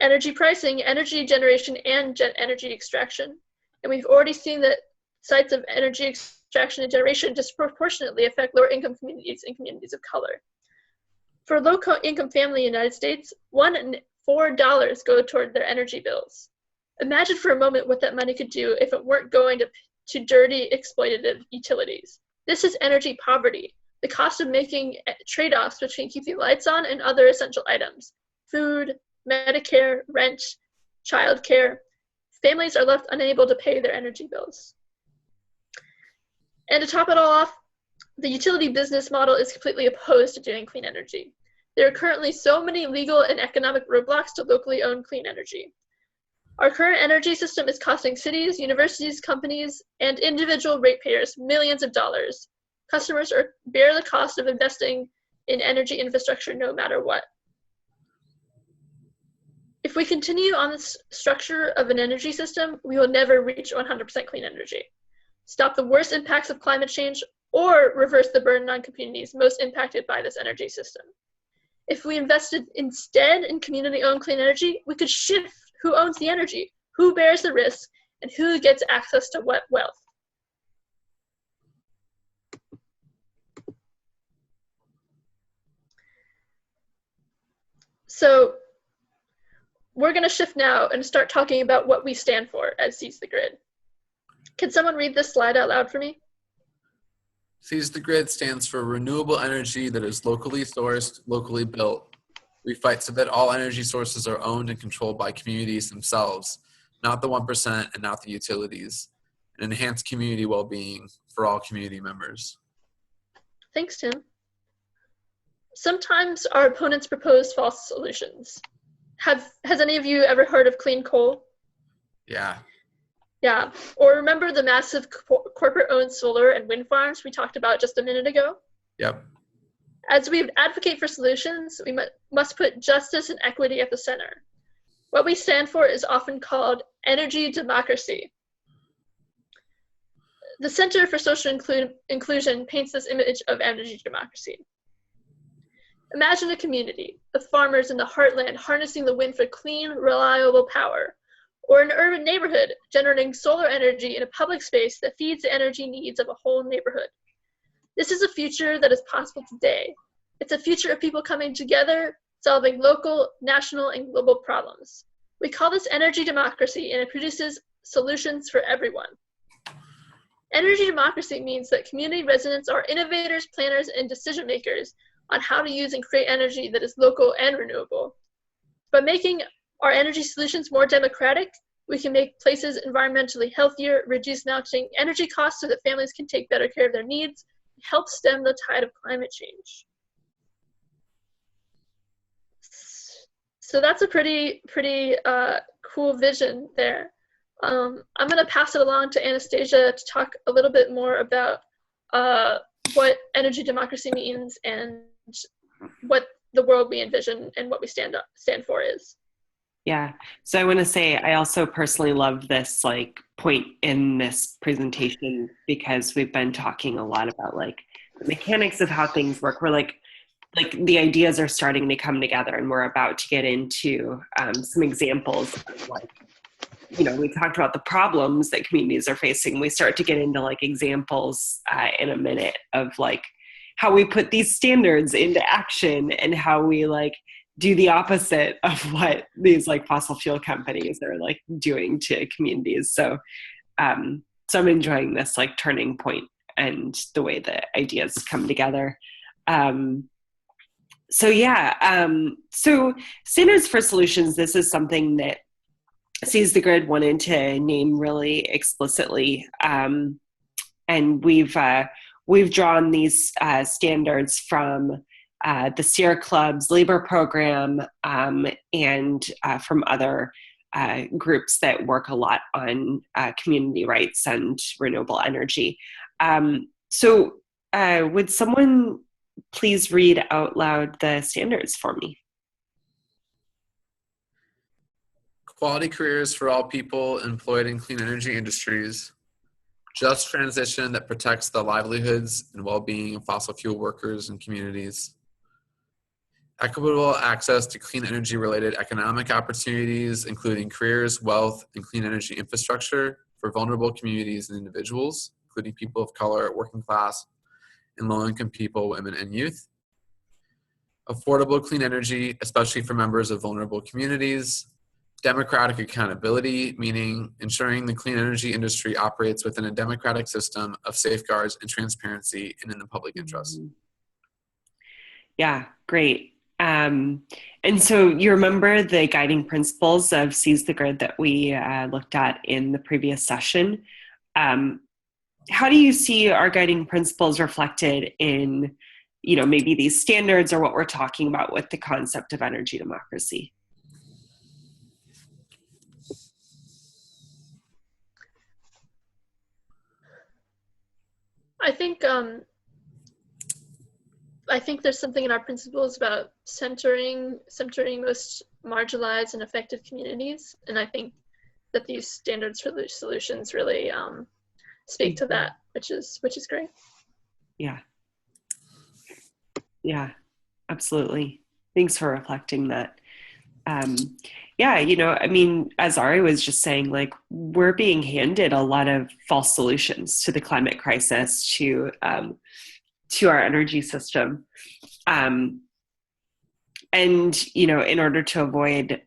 Speaker 1: energy pricing, energy generation, and energy extraction. And we've already seen that sites of energy extraction and generation disproportionately affect lower income communities and communities of color. For a low income family in the United States, $1 in $4 go toward their energy bills. Imagine for a moment what that money could do if it weren't going to dirty, exploitative utilities. This is energy poverty, the cost of making trade-offs between keeping lights on and other essential items: food, Medicare, rent, childcare. Families are left unable to pay their energy bills. And to top it all off, the utility business model is completely opposed to doing clean energy. There are currently so many legal and economic roadblocks to locally owned clean energy. Our current energy system is costing cities, universities, companies, and individual ratepayers millions of dollars. Customers bear the cost of investing in energy infrastructure no matter what. If we continue on this structure of an energy system, we will never reach 100% clean energy, stop the worst impacts of climate change, or reverse the burden on communities most impacted by this energy system. If we invested instead in community-owned clean energy, we could shift who owns the energy, who bears the risk, and who gets access to what wealth. So we're going to shift now and start talking about what we stand for as Seize the Grid. Can someone read this slide out loud for me?
Speaker 2: Seize the Grid stands for renewable energy that is locally sourced, locally built. We fight so that all energy sources are owned and controlled by communities themselves, not the 1% and not the utilities, and enhance community well-being for all community members.
Speaker 1: Thanks, Tim. Sometimes our opponents propose false solutions. Has any of you ever heard of clean coal?
Speaker 2: Yeah.
Speaker 1: Yeah. Or remember the massive corporate-owned solar and wind farms we talked about just a minute ago?
Speaker 2: Yep.
Speaker 1: As we advocate for solutions, we must put justice and equity at the center. What we stand for is often called energy democracy. The Center for Social Inclusion paints this image of energy democracy. Imagine a community, the farmers in the heartland harnessing the wind for clean, reliable power, or an urban neighborhood generating solar energy in a public space that feeds the energy needs of a whole neighborhood. This is a future that is possible today. It's a future of people coming together, solving local, national, and global problems. We call this energy democracy, and it produces solutions for everyone. Energy democracy means that community residents are innovators, planners, and decision makers on how to use and create energy that is local and renewable. By making our energy solutions more democratic, we can make places environmentally healthier, reduce mounting energy costs so that families can take better care of their needs, and help stem the tide of climate change. So that's a pretty cool vision there. I'm going to pass it along to Anastasia to talk a little bit more about what energy democracy means and what the world we envision and what we stand for is.
Speaker 3: Yeah. So I want to say I also personally love this point in this presentation because we've been talking a lot about the mechanics of how things work. We're like the ideas are starting to come together, and we're about to get into some examples of we talked about the problems that communities are facing. We start to get into examples in a minute of how we put these standards into action and how we do the opposite of what these fossil fuel companies are doing to communities. So I'm enjoying this turning point and the way the ideas come together. So standards for solutions, this is something that Seize the Grid wanted to name really explicitly. And we've drawn these standards from the Sierra Club's labor program and from other groups that work a lot on community rights and renewable energy. So would someone please read out loud the standards for me?
Speaker 2: Quality careers for all people employed in clean energy industries. Just transition that protects the livelihoods and well-being of fossil fuel workers and communities. Equitable access to clean energy-related economic opportunities, including careers, wealth, and clean energy infrastructure for vulnerable communities and individuals, including people of color, working class, and low-income people, women, and youth. Affordable clean energy, especially for members of vulnerable communities. Democratic accountability, meaning ensuring the clean energy industry operates within a democratic system of safeguards and transparency and in the public interest.
Speaker 3: Yeah, great. And so you remember the guiding principles of Seize the Grid that we looked at in the previous session. How do you see our guiding principles reflected in, maybe these standards or what we're talking about with the concept of energy democracy?
Speaker 1: I think there's something in our principles about centering most marginalized and affected communities, and I think that these standards for the solutions really speak to that, which is great. Yeah, absolutely. Thanks for reflecting that.
Speaker 3: Yeah, I mean, as Ari was just saying, like, we're being handed a lot of false solutions to the climate crisis, to our energy system. And, in order to avoid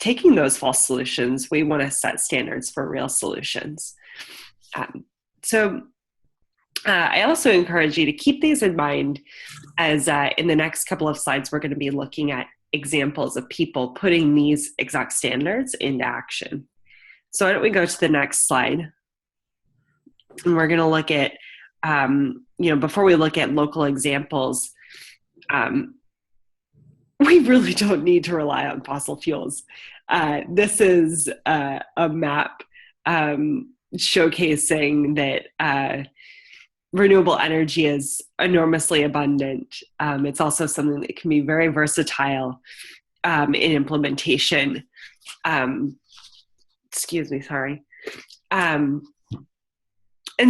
Speaker 3: taking those false solutions, we want to set standards for real solutions. So I also encourage you to keep these in mind, as in the next couple of slides, we're going to be looking at examples of people putting these exact standards into action. So why don't we go to the next slide? And we're going to look at, before we look at local examples, we really don't need to rely on fossil fuels. This is a map showcasing that renewable energy is enormously abundant. It's also something that can be very versatile in implementation. And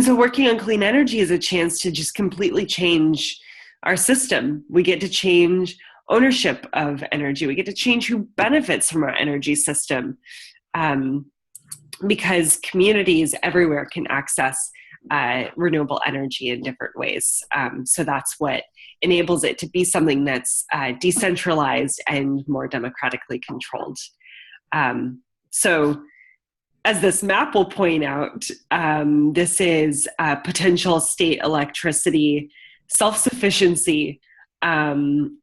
Speaker 3: so working on clean energy is a chance to just completely change our system. We get to change ownership of energy. We get to change who benefits from our energy system, because communities everywhere can access renewable energy in different ways. So that's what enables it to be something that's decentralized and more democratically controlled. So as this map will point out, this is potential state electricity self-sufficiency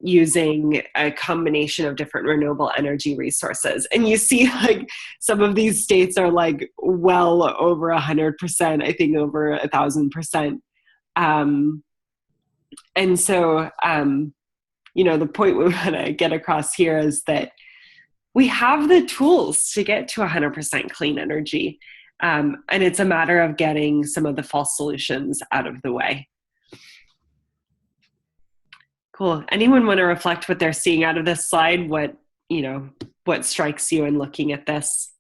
Speaker 3: using a combination of different renewable energy resources. And you see, like, some of these states are like well over 100%, I think over 1,000%. And so, the point we want to get across here is that we have the tools to get to 100% clean energy. And it's a matter of getting some of the false solutions out of the way. Cool. Anyone want to reflect what they're seeing out of this slide? What strikes you in looking at this?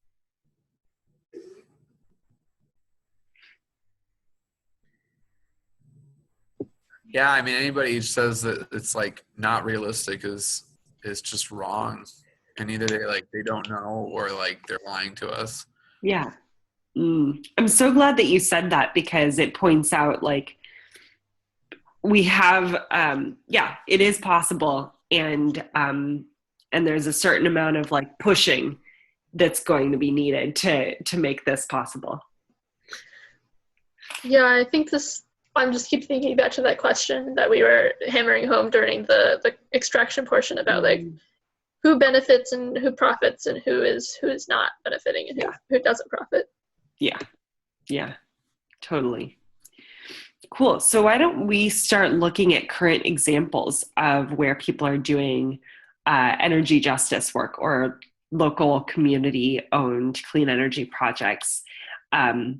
Speaker 2: Yeah, I mean, anybody who says that it's like not realistic is just wrong. And either they don't know, or like they're lying to us.
Speaker 3: Yeah. I'm so glad that you said that, because it points out, like, we have, it is possible. And there's a certain amount of like pushing that's going to be needed to make this possible.
Speaker 1: Yeah, I think I'm just keep thinking back to that question that we were hammering home during the extraction portion about like who benefits and who profits and who is not benefiting and who doesn't profit. Yeah,
Speaker 3: totally. Cool. So why don't we start looking at current examples of where people are doing energy justice work or local community-owned clean energy projects. And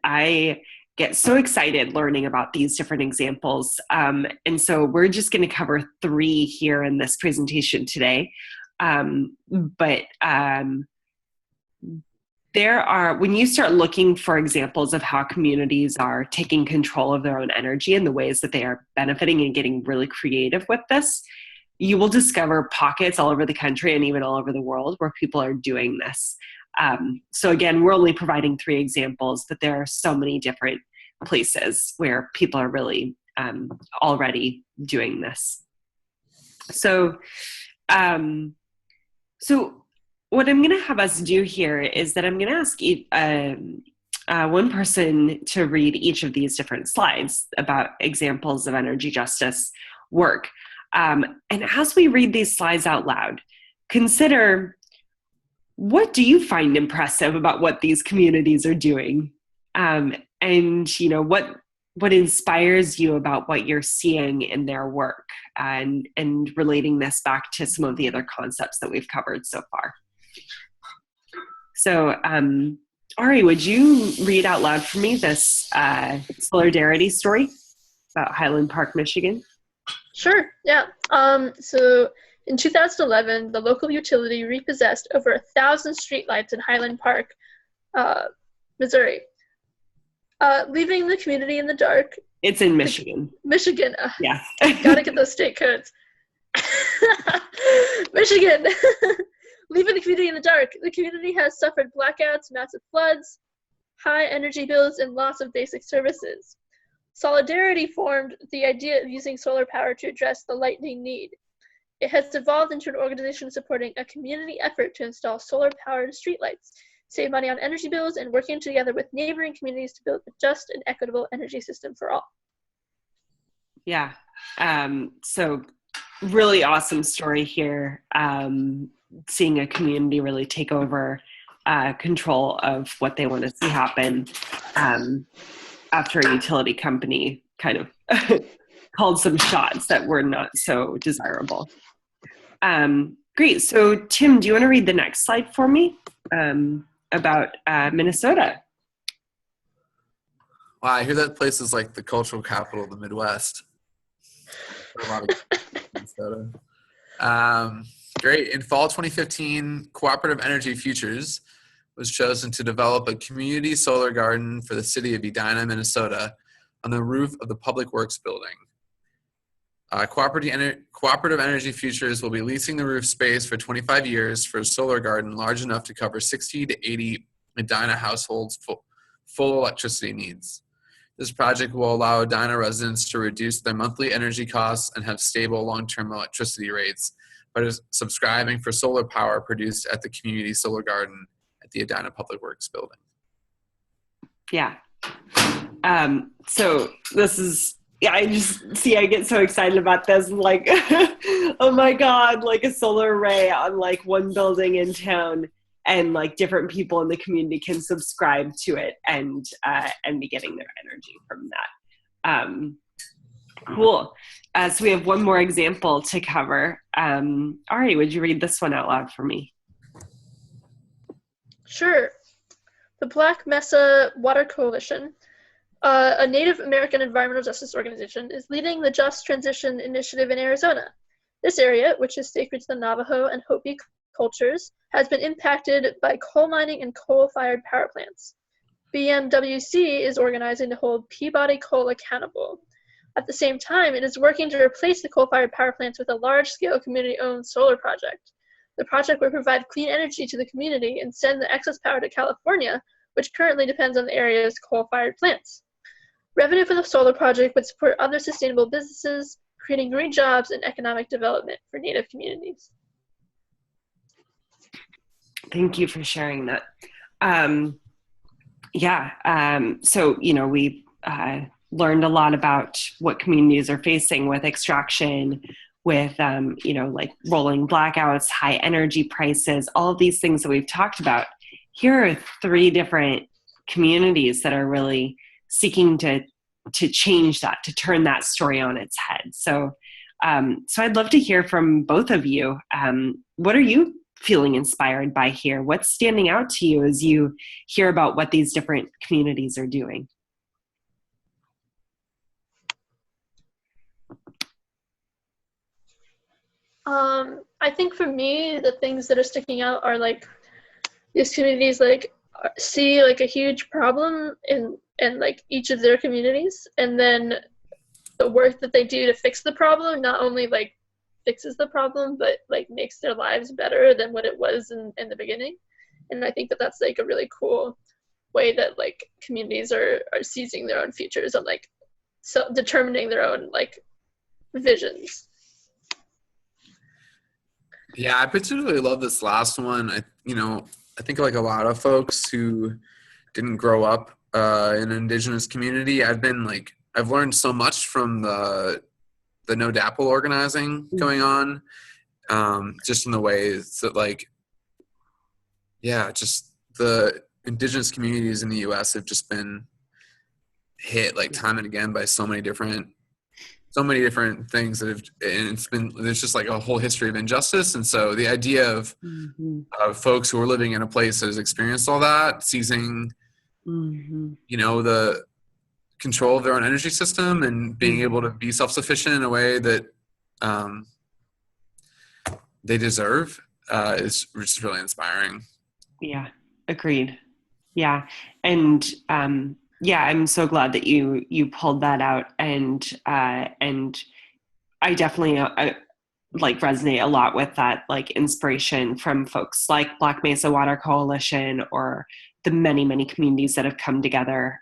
Speaker 3: I get so excited learning about these different examples. And so we're just going to cover 3 here in this presentation today. There are, when you start looking for examples of how communities are taking control of their own energy and the ways that they are benefiting and getting really creative with this, you will discover pockets all over the country and even all over the world where people are doing this. So again, we're only providing 3 examples, but there are so many different places where people are really already doing this. So what I'm going to have us do here is that I'm going to ask one person to read each of these different slides about examples of energy justice work. And as we read these slides out loud, consider, what do you find impressive about what these communities are doing? And what inspires you about what you're seeing in their work, and relating this back to some of the other concepts that we've covered so far. So, Ari, would you read out loud for me this solidarity story about Highland Park, Michigan?
Speaker 1: Sure, yeah. So in 2011, the local utility repossessed over 1,000 streetlights in Highland Park, Missouri, leaving the community in the dark.
Speaker 3: It's in Michigan.
Speaker 1: Michigan.
Speaker 3: Yeah.
Speaker 1: Gotta get those state codes. Michigan. leaving the community in the dark. The community has suffered blackouts, massive floods, high energy bills, and loss of basic services. Solidarity formed the idea of using solar power to address the lightning need. It has evolved into an organization supporting a community effort to install solar-powered streetlights, save money on energy bills, and working together with neighboring communities to build a just and equitable energy system for all.
Speaker 3: Yeah. So really awesome story here. Seeing a community really take over control of what they want to see happen after a utility company kind of called some shots that were not so desirable. Great. So Tim, do you want to read the next slide for me about Minnesota?
Speaker 2: Wow, I hear that place is like the cultural capital of the Midwest. A lot of Minnesota. Great. In fall 2015, Cooperative Energy Futures was chosen to develop a community solar garden for the city of Edina, Minnesota, on the roof of the Public Works building. Cooperative Energy Futures will be leasing the roof space for 25 years for a solar garden large enough to cover 60 to 80 Edina households' full electricity needs. This project will allow Edina residents to reduce their monthly energy costs and have stable long-term electricity rates by subscribing for solar power produced at the community solar garden at the Edina Public Works building.
Speaker 3: Yeah. So this is, yeah, I get so excited about this. Like, oh my God, like a solar array on like one building in town, and like different people in the community can subscribe to it and be getting their energy from that. Cool. So we have one more example to cover. Ari, would you read this one out loud for me?
Speaker 1: Sure. The Black Mesa Water Coalition, a Native American environmental justice organization, is leading the Just Transition Initiative in Arizona. This area, which is sacred to the Navajo and Hopi cultures, has been impacted by coal mining and coal-fired power plants. BMWC is organizing to hold Peabody Coal accountable. At the same time, it is working to replace the coal-fired power plants with a large-scale community-owned solar project. The project will provide clean energy to the community and send the excess power to California, which currently depends on the area's coal-fired plants. Revenue from the solar project would support other sustainable businesses, creating green jobs and economic development for Native communities.
Speaker 3: Thank you for sharing that. So, we learned a lot about what communities are facing with extraction, with, like rolling blackouts, high energy prices, all of these things that we've talked about. Here are 3 different communities that are really seeking to change that, to turn that story on its head. So I'd love to hear from both of you. What are you feeling inspired by here? What's standing out to you as you hear about what these different communities are doing?
Speaker 1: I think for me, the things that are sticking out are like these communities like see like a huge problem in like each of their communities, and then the work that they do to fix the problem not only like fixes the problem, but like makes their lives better than what it was in the beginning. And I think that that's like a really cool way that like communities are seizing their own futures and like determining their own like visions.
Speaker 2: Yeah, I particularly love this last one. I think like a lot of folks who didn't grow up in an Indigenous community, I've learned so much from the No DAPL organizing going on, just in the ways that just the Indigenous communities in the U.S. have just been hit like time and again by so many different things there's just like a whole history of injustice. And so the idea of folks who are living in a place that has experienced all that, seizing, the control of their own energy system and being able to be self-sufficient in a way that they deserve is just really inspiring. Yeah.
Speaker 3: Agreed. Yeah. And, I'm so glad that you pulled that out, and I definitely like resonate a lot with that like inspiration from folks like Black Mesa Water Coalition or the many, many communities that have come together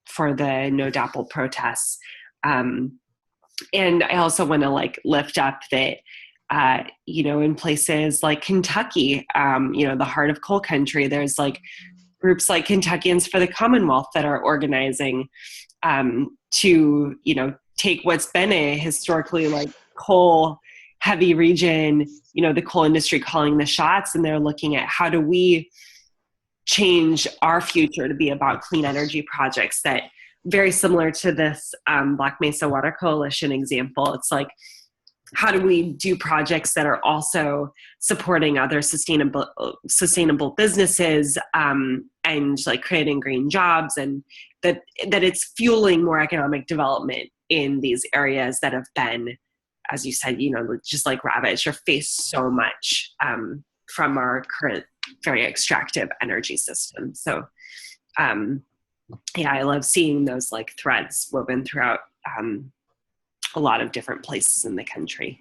Speaker 3: for the No DAPL protests. And I also want to like lift up that, in places like Kentucky, the heart of coal country, there's like groups like Kentuckians for the Commonwealth that are organizing to, take what's been a historically like coal heavy region, the coal industry calling the shots, and they're looking at how do we change our future to be about clean energy projects that very similar to this Black Mesa Water Coalition example. It's like, how do we do projects that are also supporting other sustainable businesses and like creating green jobs, and that it's fueling more economic development in these areas that have been, as you said, just like ravaged or faced so much from our current very extractive energy system. So I love seeing those like threads woven throughout a lot of different places in the country.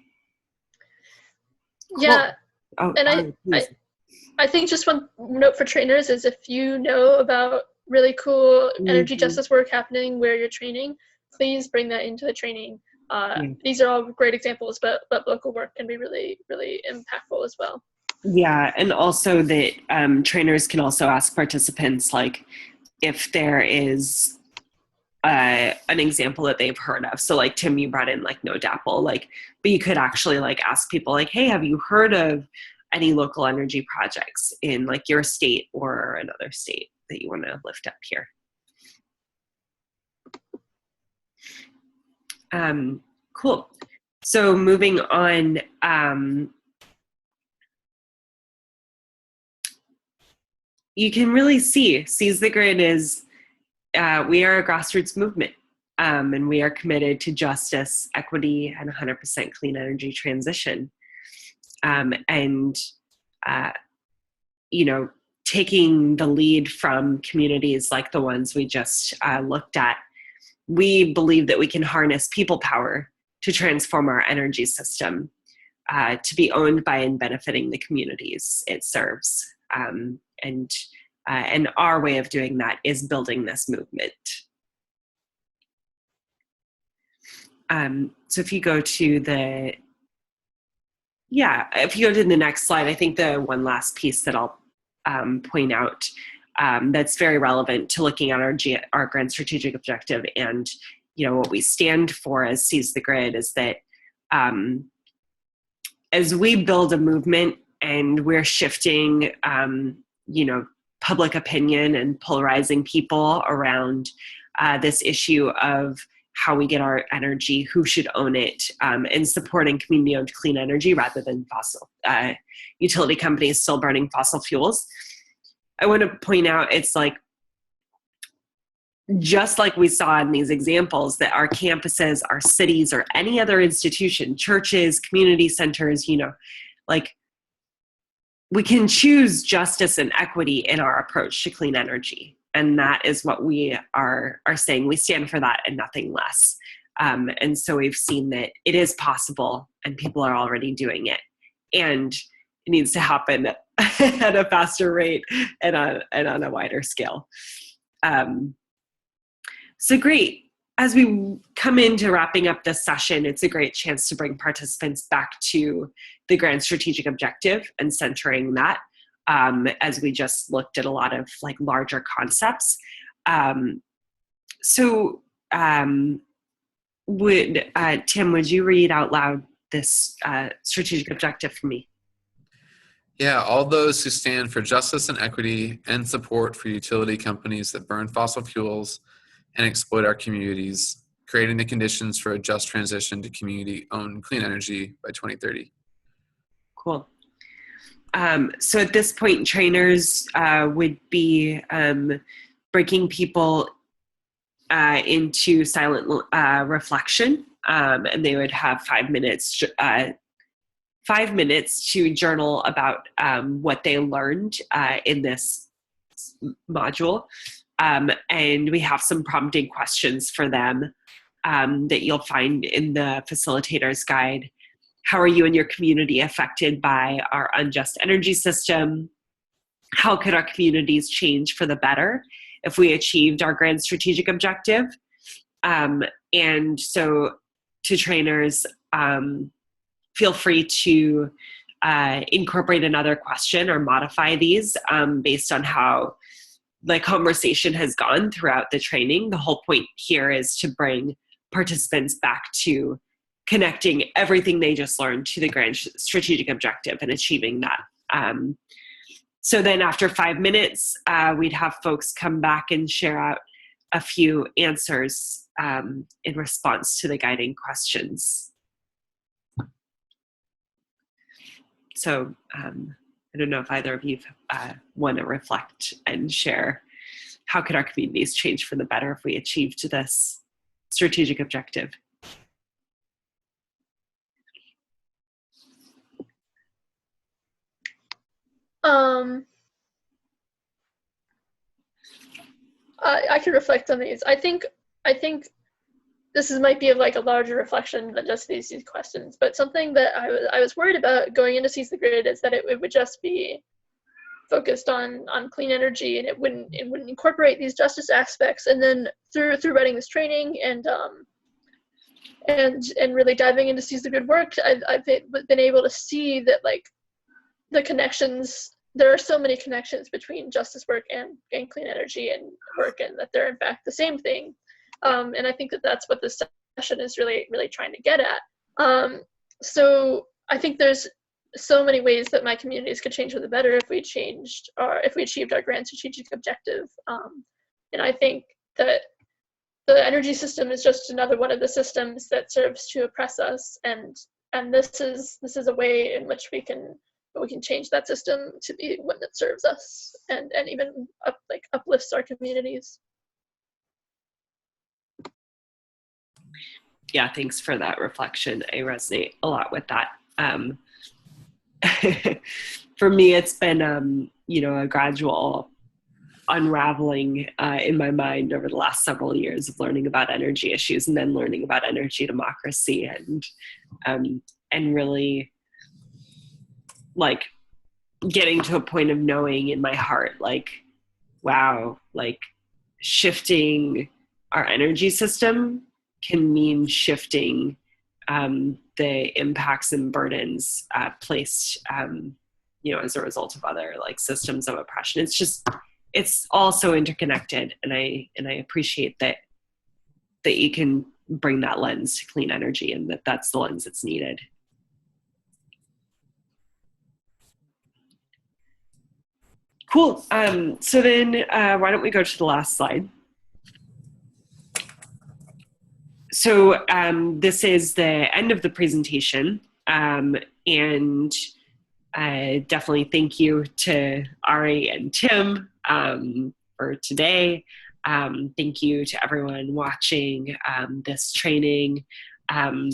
Speaker 1: Yeah.
Speaker 3: Cool.
Speaker 1: And I think just one note for trainers is if you know about really cool energy justice work happening where you're training, please bring that into the training. These are all great examples, but local work can be really, really impactful as well.
Speaker 3: Yeah, and also that trainers can also ask participants, like, if there is an example that they've heard of. So like Tim, you brought in like No DAPL, like, but you could actually like ask people like, hey, have you heard of any local energy projects in like your state or another state that you want to lift up here? Cool. So moving on, you can really Seize the Grid is, we are a grassroots movement, and we are committed to justice, equity, and 100% clean energy transition. Taking the lead from communities like the ones we just looked at, we believe that we can harness people power to transform our energy system to be owned by and benefiting the communities it serves. And our way of doing that is building this movement. So if you go to the next slide, I think the one last piece that I'll point out that's very relevant to looking at our grand strategic objective and what we stand for as Seize the Grid is that as we build a movement and we're shifting public opinion and polarizing people around this issue of how we get our energy, who should own it, and supporting community-owned clean energy rather than fossil utility companies still burning fossil fuels. I want to point out it's like, just like we saw in these examples, that our campuses, our cities, or any other institution, churches, community centers, we can choose justice and equity in our approach to clean energy. And that is what we are saying. We stand for that and nothing less. And so we've seen that it is possible and people are already doing it. And it needs to happen at a faster rate and on a wider scale. So great. As we come into wrapping up this session, it's a great chance to bring participants back to the grand strategic objective and centering that, as we just looked at a lot of like larger concepts. Tim, would you read out loud this strategic objective for me?
Speaker 2: Yeah, all those who stand for justice and equity and support for utility companies that burn fossil fuels and exploit our communities, creating the conditions for a just transition to community-owned clean energy by 2030.
Speaker 3: Cool. So at this point, trainers would be breaking people into silent reflection, and they would have 5 minutes to journal about what they learned in this module. And we have some prompting questions for them that you'll find in the facilitator's guide. How are you and your community affected by our unjust energy system? How could our communities change for the better if we achieved our grand strategic objective? And so to trainers, feel free to incorporate another question or modify these based on how the conversation has gone throughout the training. The whole point here is to bring participants back to connecting everything they just learned to the grand strategic objective and achieving that. So then after 5 minutes, we'd have folks come back and share out a few answers in response to the guiding questions. So I don't know if either of you want to reflect and share how could our communities change for the better if we achieved this strategic objective?
Speaker 1: I can reflect on these. I think this might be like a larger reflection than just these questions, but something that I was worried about going into Seize the Grid is that it would just be focused on clean energy, and it wouldn't incorporate these justice aspects. And then through writing this training and really diving into Seize the Grid work, I've been able to see that like the connections. There are so many connections between justice work and clean energy and work, and that they're in fact the same thing. And I think that that's what this session is really trying to get at. So I think there's so many ways that my communities could change for the better if we achieved our grand strategic objective. And I think that the energy system is just another one of the systems that serves to oppress us, and this is a way in which we can change that system to be one that serves us and even uplifts our communities.
Speaker 3: Yeah, thanks for that reflection. I resonate a lot with that. For me, it's been a gradual unraveling in my mind over the last several years of learning about energy issues, and then learning about energy democracy, and really like getting to a point of knowing in my heart, like, wow, like shifting our energy system can mean shifting the impacts and burdens placed, as a result of other like systems of oppression. It's all so interconnected, and I appreciate that you can bring that lens to clean energy, and that's the lens that's needed. Cool. So then why don't we go to the last slide? So this is the end of the presentation, and definitely thank you to Ari and Tim for today. Thank you to everyone watching this training, and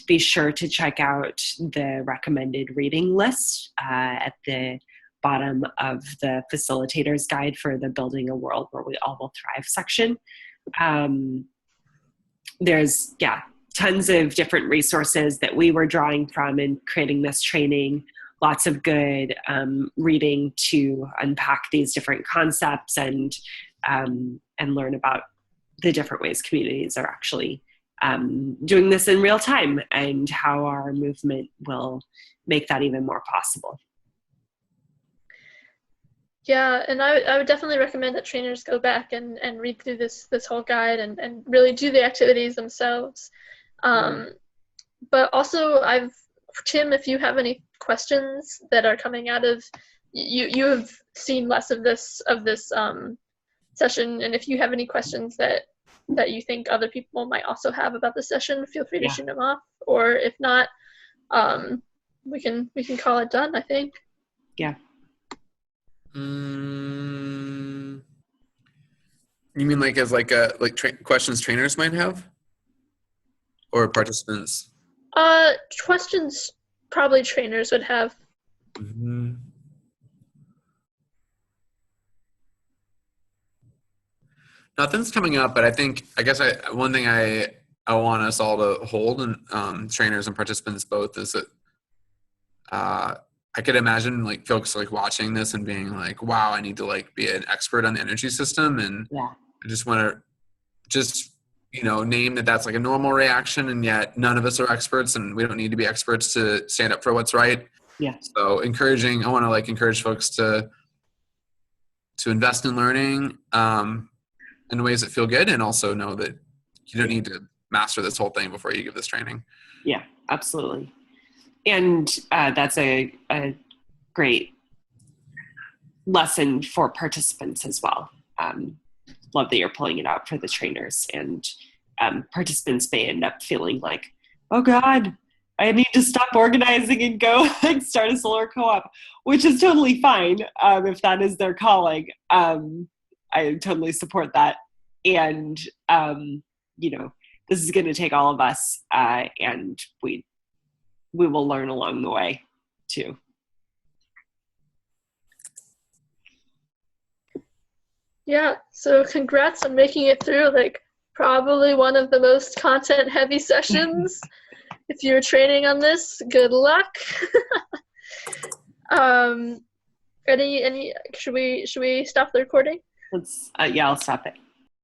Speaker 3: be sure to check out the recommended reading list at the bottom of the facilitator's guide for the Building a World Where We All Will Thrive section. There's tons of different resources that we were drawing from in creating this training. Lots of good reading to unpack these different concepts and learn about the different ways communities are actually doing this in real time, and how our movement will make that even more possible.
Speaker 1: Yeah, and I would definitely recommend that trainers go back and read through this whole guide and really do the activities themselves. But also, Tim, if you have any questions that are coming out of, you have seen less of this session, and if you have any questions that you think other people might also have about the session, feel free to shoot them off. Or if not, we can call it done, I think.
Speaker 3: Yeah.
Speaker 2: You mean like as questions trainers might have, or participants?
Speaker 1: Questions probably trainers would have.
Speaker 2: Mm-hmm. Nothing's coming up, but I guess one thing I I want us all to hold, and trainers and participants both, is that I could imagine like folks like watching this and being like, wow, I need to like be an expert on the energy system. And
Speaker 3: Yeah.
Speaker 2: I just want to name that that's like a normal reaction, and yet none of us are experts, and we don't need to be experts to stand up for what's right.
Speaker 3: Yeah.
Speaker 2: So I want to like encourage folks to invest in learning in ways that feel good, and also know that you don't need to master this whole thing before you give this training. Yeah,
Speaker 3: absolutely. And that's a great lesson for participants as well. Love that you're pulling it out for the trainers, and participants may end up feeling like, oh God, I need to stop organizing and go and start a solar co-op, which is totally fine if that is their calling. I totally support that. And, this is going to take all of us, and we will learn along the way too.
Speaker 1: Yeah, so congrats on making it through like probably one of the most content heavy sessions. If you're training on this, good luck. Should we stop the recording?
Speaker 3: I'll stop it.